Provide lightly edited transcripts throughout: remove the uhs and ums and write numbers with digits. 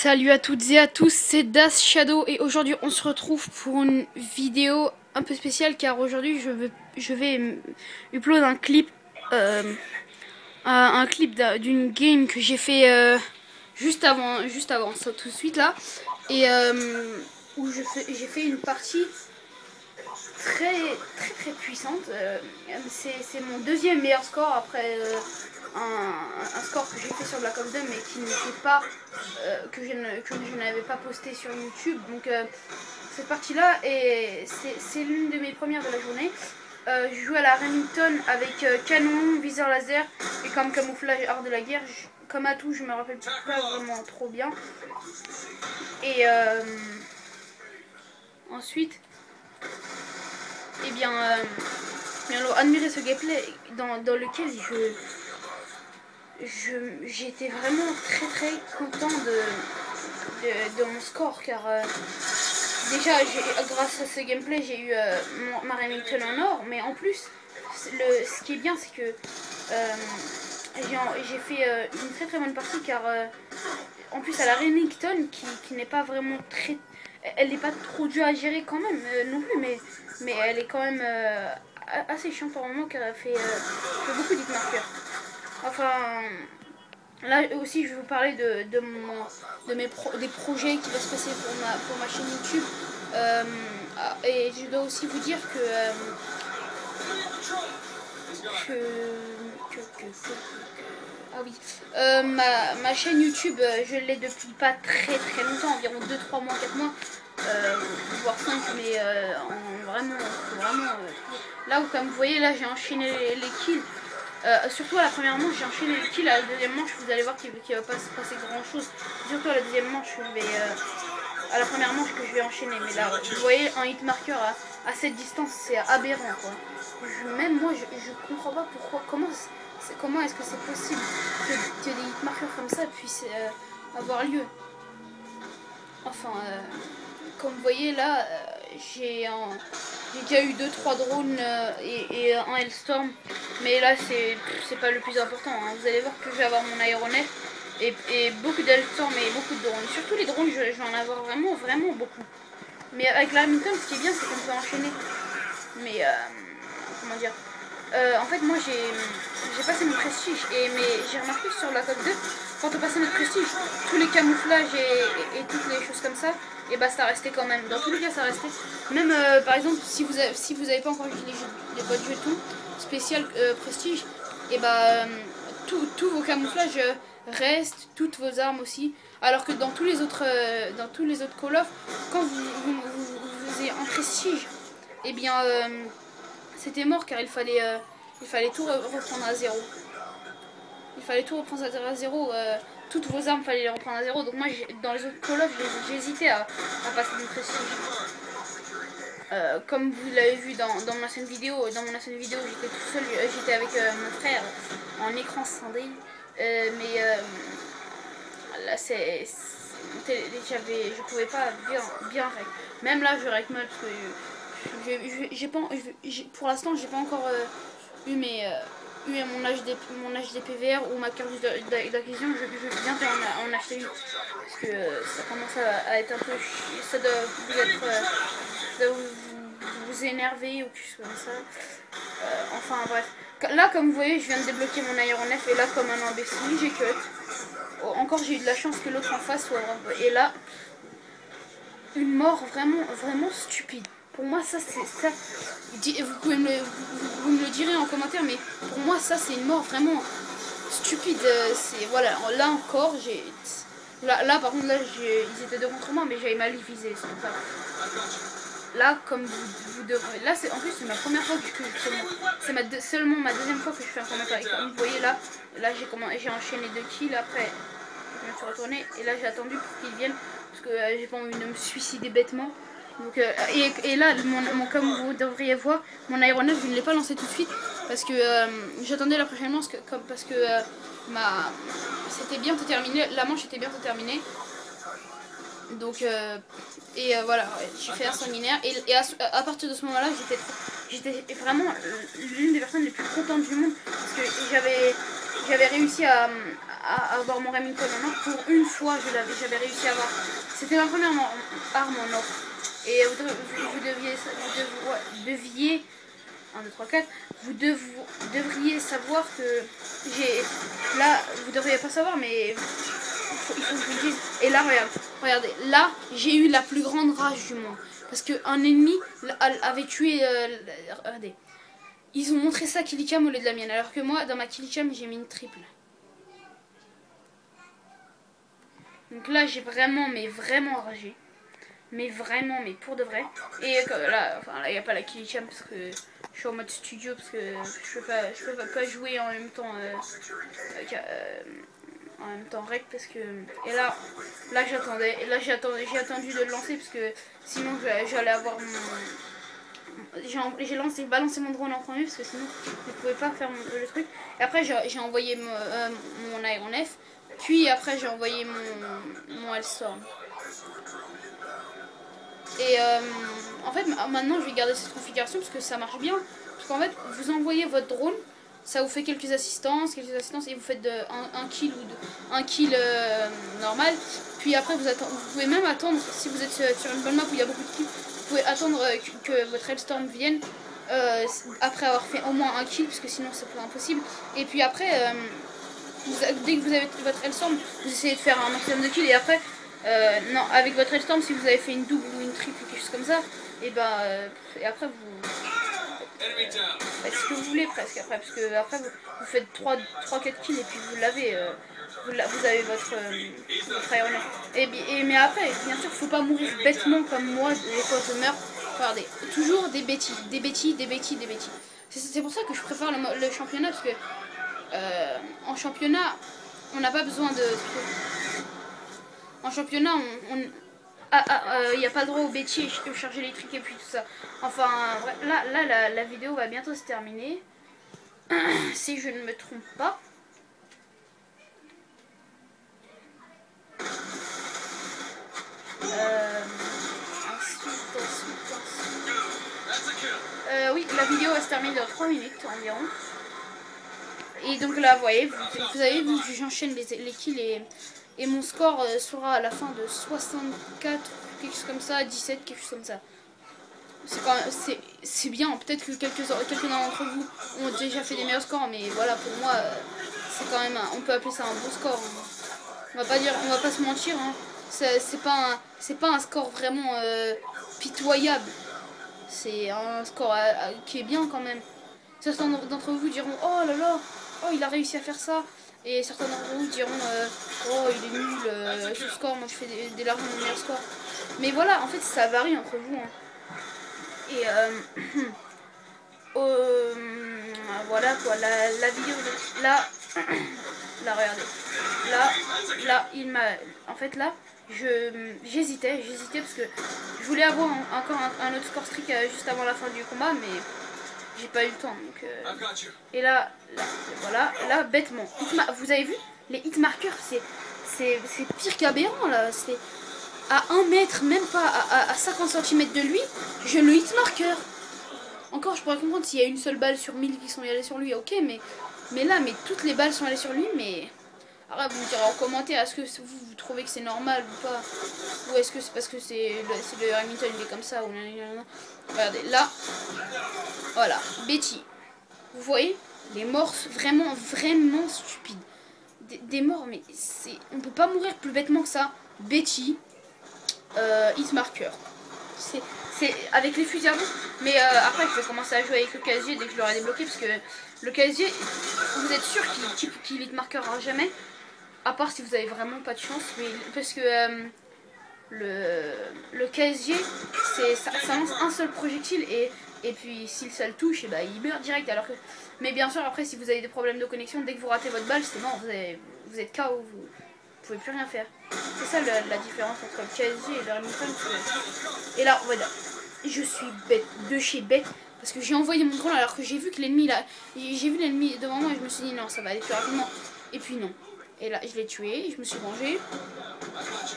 Salut à toutes et à tous, c'est Das Shadow et aujourd'hui on se retrouve pour une vidéo un peu spéciale car aujourd'hui je vais upload un clip d'une game que j'ai fait juste avant ça tout de suite là et où j'ai fait une partie très puissante. C'est mon deuxième meilleur score après un score que j'ai fait sur Black Ops 2 mais qui n'était pas que je n'avais pas posté sur YouTube. Donc cette partie là c'est l'une de mes premières de la journée. Je joue à la Remington avec canon, viseur laser et comme camouflage art de la guerre. Comme atout je me rappelle pas vraiment trop bien. Et ensuite bien alors, admirez ce gameplay dans lequel j'étais vraiment très content de mon score car déjà grâce à ce gameplay j'ai eu ma Remington en or, mais en plus ce qui est bien c'est que j'ai fait une très bonne partie car en plus à la Remington qui n'est pas vraiment très, elle n'est pas trop dure à gérer quand même non plus, mais elle est quand même assez chiante par moment car elle fait beaucoup d'hit marqueurs. Enfin, là aussi je vais vous parler des projets qui vont se passer pour ma chaîne YouTube. Et je dois aussi vous dire ah oui, ma chaîne YouTube, je l'ai depuis pas très longtemps, environ 2-3 mois, 4 mois, voire 5, mais vraiment là où comme vous voyez là j'ai enchaîné les kills. Surtout à la première manche j'ai enchaîné les kills, à la deuxième manche vous allez voir qu'il va pas se passer grand chose, surtout à la deuxième manche à la première manche que je vais enchaîner, mais là vous voyez un hit marqueur à cette distance, c'est aberrant quoi. Même moi je comprends pas comment est-ce que c'est possible que des hit marqueurs comme ça puissent avoir lieu. Enfin comme vous voyez là j'ai déjà eu 2-3 drones et un Hellstorm, mais là c'est pas le plus important hein. Vous allez voir que je vais avoir mon aéronef et beaucoup d'Hellstorm et beaucoup de drones. Surtout les drones je vais en avoir vraiment beaucoup. Mais avec la Remington ce qui est bien c'est qu'on peut enchaîner. Mais comment dire, en fait moi j'ai passé mon prestige mais j'ai remarqué que sur la Code 2 quand on passait notre prestige tous les camouflages et toutes les choses comme ça, et bah ça restait quand même, dans tous les cas ça restait même par exemple si vous avez pas encore utilisé les boîtes jetons spéciales prestige, et bah tous vos camouflages restent, toutes vos armes aussi, alors que dans tous les autres Call of, quand vous faisiez un prestige, et bien c'était mort car il fallait tout reprendre à zéro. Il fallait tout reprendre à zéro. Toutes vos armes, fallait les reprendre à zéro. Donc moi, dans les autres Call of, j'ai hésité à passer mon prestige. Comme vous l'avez vu dans mon ancienne vidéo, j'étais tout seul, j'étais avec mon frère en écran scindé. Mais là, je pouvais pas bien rec. Même là, je rec mal parce que pour l'instant, j'ai pas encore eu mon HD PVR ou ma carte d'acquisition. Je vais bientôt en acheter une parce que ça commence à être un peu, ça doit vous énerver ou quelque chose comme ça. Enfin bref, là comme vous voyez je viens de débloquer mon aéronef et là comme un imbécile j'ai cut. Encore j'ai eu de la chance que l'autre en face soit, et là une mort vraiment stupide. Pour moi ça c'est ça, vous me le direz en commentaire, mais pour moi ça c'est une mort vraiment stupide. C'est voilà, là encore là par contre là ils étaient deux contre moi mais j'avais mal visé, c'est pour ça. Là comme vous devrez, là c'est en plus c'est ma première fois que c'est seulement ma deuxième fois que je fais un commentaire, et comme vous voyez là j'ai enchaîné 2 kills, après je me suis retournée et là j'ai attendu pour qu'ils viennent parce que j'ai pas envie de me suicider bêtement. Donc, et là, comme vous devriez voir, mon aéronef, je ne l'ai pas lancé tout de suite parce que j'attendais la prochaine manche parce que c'était bientôt terminé, la manche était bientôt terminée. Donc, voilà, j'ai fait un sanguinaire et à partir de ce moment-là, j'étais vraiment l'une des personnes les plus contentes du monde parce que j'avais réussi à avoir mon Remington en or. Pour une fois, j'avais réussi à avoir. C'était ma première arme en or. Et vous deviez 1, 2, 3, 4. Vous devriez savoir que j'ai. Là, vous devriez pas savoir, mais il faut que je vous le dise. Et là, regardez, là, j'ai eu la plus grande rage du monde. Parce qu'un ennemi avait tué. Regardez. Ils ont montré ça Killicam au lieu de la mienne. Alors que moi, dans ma Killicam, j'ai mis une triple. Donc là, j'ai vraiment, mais vraiment ragé. Mais vraiment, mais pour de vrai. Et là, enfin, là, il n'y a pas la Killicam parce que je suis en mode studio. Parce que je peux pas jouer en même temps. En même temps rec parce que. Et là j'attendais. Et là, j'ai attendu de le lancer parce que sinon, j'allais avoir mon. J'ai balancé mon drone en premier parce que sinon je ne pouvais pas faire le truc. Et après j'ai envoyé mon aéronef. Puis après j'ai envoyé mon Hellstorm. Et en fait maintenant je vais garder cette configuration parce que ça marche bien. Parce qu'en fait vous envoyez votre drone, ça vous fait quelques assistances et vous faites un kill ou un kill normal. Puis après vous pouvez même attendre si vous êtes sur une bonne map où il y a beaucoup de kills. Vous pouvez attendre que votre Hellstorm vienne après avoir fait au moins un kill, parce que sinon c'est pas impossible. Et puis après, dès que vous avez votre Hellstorm, vous essayez de faire un maximum de kills. Et après, non, avec votre Hellstorm, si vous avez fait une double ou une triple ou quelque chose comme ça, et après vous faites ce que vous voulez presque. Après, parce que après vous faites 3-4 kills et puis vous l'avez. Vous avez votre aéronef. Mais après, bien sûr, faut pas mourir bêtement comme moi, des fois je meurs. Regardez, toujours des bêtises. C'est pour ça que je préfère le championnat, parce que en championnat, on n'a pas besoin de. En championnat, il n'y a pas le droit aux bêtises, charge électrique et puis tout ça. Enfin, là la vidéo va bientôt se terminer. Si je ne me trompe pas. Oui, la vidéo va se terminer dans 3 minutes environ. Et donc là, vous voyez, vous avez vu que j'enchaîne les kills et mon score sera à la fin de 64, quelque chose comme ça, 17, quelque chose comme ça. C'est bien, peut-être que quelques-uns d'entre vous ont déjà fait des meilleurs scores, mais voilà, pour moi, c'est quand même, on peut appeler ça un bon score. On va pas se mentir, hein. C'est pas un score vraiment pitoyable. C'est un score qui est bien quand même. Certains d'entre vous diront oh là là, oh il a réussi à faire ça. Et certains d'entre vous diront oh il est nul ce score, moi je fais des largement meilleurs scores. Mais voilà, en fait ça varie entre vous. Hein. Et voilà quoi, la vidéo là, regardez. Là, il m'a. En fait là, j'hésitais parce que je voulais avoir encore un autre score streak juste avant la fin du combat, mais j'ai pas eu le temps. Donc, et là, voilà, là bêtement. Vous avez vu les hit markers, c'est pire qu'aberrant là. C'est à 1 mètre, même pas à 50 cm de lui, je le hit marker. Encore, je pourrais comprendre s'il y a une seule balle sur 1000 qui sont allées sur lui, ok, mais là, toutes les balles sont allées sur lui, mais. Alors, vous me direz en commentaire, est-ce que vous trouvez que c'est normal ou pas? Ou est-ce que c'est parce que c'est le Remington, il est comme ça ou non. Regardez, là, voilà, Betty. Vous voyez, les morts vraiment stupides. Des morts, mais on peut pas mourir plus bêtement que ça. Betty, hit marker. C'est avec les fusils à bout. Mais après, je vais commencer à jouer avec le casier dès que je l'aurai débloqué. Parce que le casier, vous êtes sûr qu'il hit marquera jamais. À part si vous avez vraiment pas de chance. Mais parce que le casier, ça lance un seul projectile. Et puis si ça le touche, il meurt direct. Alors que, mais bien sûr, après, si vous avez des problèmes de connexion, dès que vous ratez votre balle, c'est mort. Vous êtes KO. Vous pouvez plus rien faire. C'est ça la différence entre le casier et le Remington. Et là, voilà. Je suis bête, de chez bête, parce que j'ai envoyé mon drone alors que j'ai vu que l'ennemi là, j'ai vu l'ennemi devant moi et je me suis dit non, ça va aller plus rapidement. Et puis non. Et là, je l'ai tué, je me suis vengé.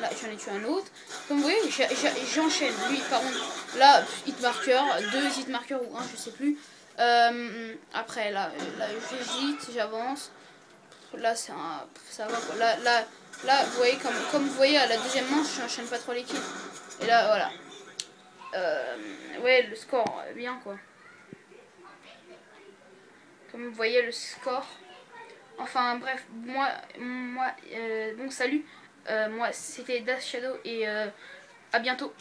Là, j'en ai tué un autre. Comme vous voyez, j'enchaîne. Lui, par contre, là, hit marker, 2 hit markers ou 1, je sais plus. Après, là j'hésite, j'avance. Là, c'est un... Ça va quoi. Là, vous voyez, comme vous voyez, à la deuxième manche, je n'enchaîne pas trop les kills. Et là, voilà. Ouais, le score, bien quoi. Comme vous voyez, le score. Enfin, bref, donc salut. Moi, c'était Dash Shadow et à bientôt.